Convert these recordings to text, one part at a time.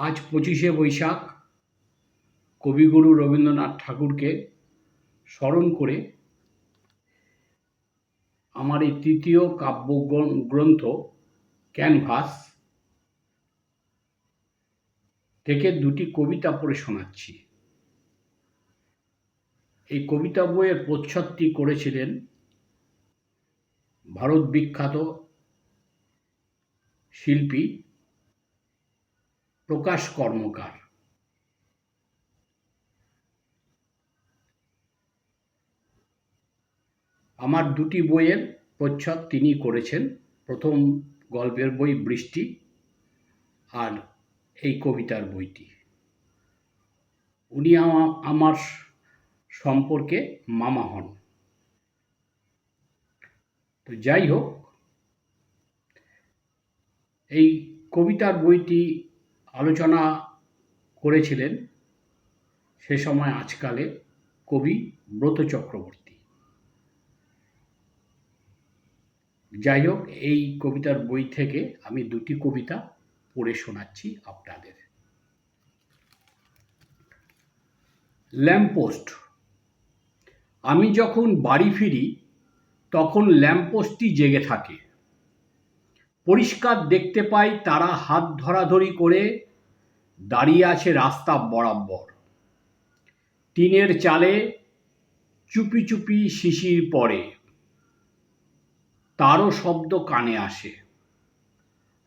আজ 25শে বৈশাখ কবিগুরু রবীন্দ্রনাথ ঠাকুরকে স্মরণ করে আমার এই তৃতীয় কাব্যগ্রন্থ ক্যানভাস থেকে দুটি কবিতা পড়ে শোনাচ্ছি। এই কবিতা বইয়ের প্রচ্ছদটি করেছিলেন ভারত বিখ্যাত শিল্পী প্রকাশ কর্মকার। আমার দুটি বইয়ের প্রচ্ছদ তিনি করেছেন। প্রথম গল্পের বই বৃষ্টি আর এই কবিতার বইটি। উনি আমার সম্পর্কে মামা হন। তো যাই হোক, এই কবিতার বইটি আলোচনা করেছিলেন সে সময় আজকালে কবি ব্রত চক্রবর্তী। যাই হোক, এই কবিতার বই থেকে আমি দুটি কবিতা পড়ে শোনাচ্ছি আপনাদের। ল্যাম্পপোস্ট। আমি যখন বাড়ি ফিরি তখন ল্যাম্পপোস্টটি জেগে থাকে। পরিষ্কার দেখতে পাই তারা হাত ধরাধরি করে দাঁড়িয়ে আছে রাস্তা বরাবর। টিনের চালে চুপি চুপি শিশির পড়ে, তারও শব্দ কানে আসে।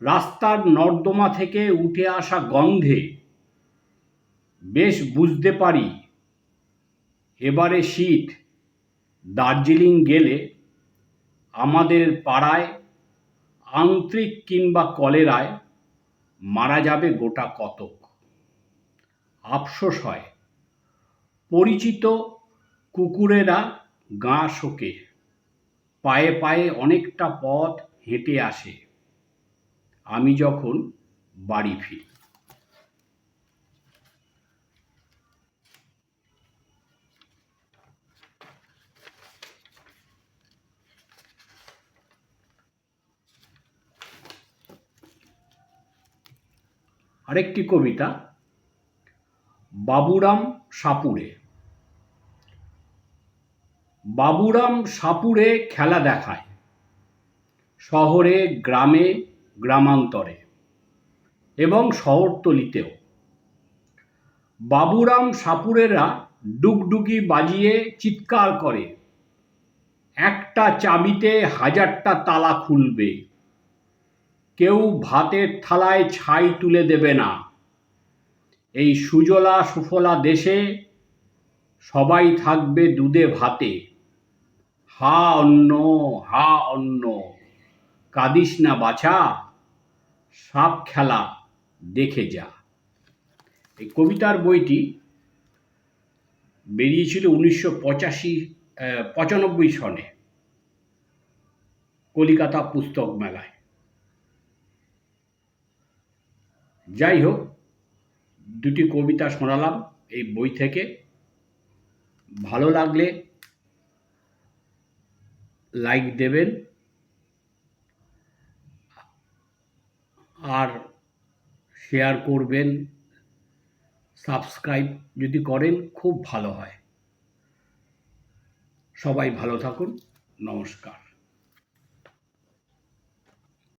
রাস্তার নর্দমা থেকে উঠে আসা গন্ধে বেশ বুঝতে পারি এবারে শীত। দার্জিলিং গেলে আমাদের পাড়ায় আন্ত্রিক কিংবা কলেরায় মারা যাবে গোটা কতক। আফসোস হয়, পরিচিত কুকুরেরা গা শোকে, পায়ে পায়ে অনেকটা পথ হেঁটে আসে আমি যখন বাড়ি ফিরি। আরেকটি কবিতা, বাবুরাম সাপুড়ে। বাবুরাম সাপুড়ে খেলা দেখায় শহরে, গ্রামে, গ্রামান্তরে এবং শহরতলিতেও। বাবুরাম সাপুড়েরা ডুগডুগি বাজিয়ে চিৎকার করে, একটা চাবিতে 1000টা তালা খুলবে। কেউ ভাতের থালায় ছাই তুলে দেবে না। এই সুজলা সুফলা দেশে সবাই থাকবে দুধে ভাতে। হা অন্ন, হা অন্ন, কাঁদিস না বাছা, সাপ খেলা দেখে যা। এই কবিতার বইটি বেরিয়েছিল 1995 সনে কলিকাতা পুস্তক মেলায়। যাই হোক, দুটি কবিতা শোনালাম এই বই থেকে। ভালো লাগলে লাইক দেবেন, আর শেয়ার করবেন, সাবস্ক্রাইব যদি করেন খুব ভালো হয়। সবাই ভালো থাকুন। নমস্কার।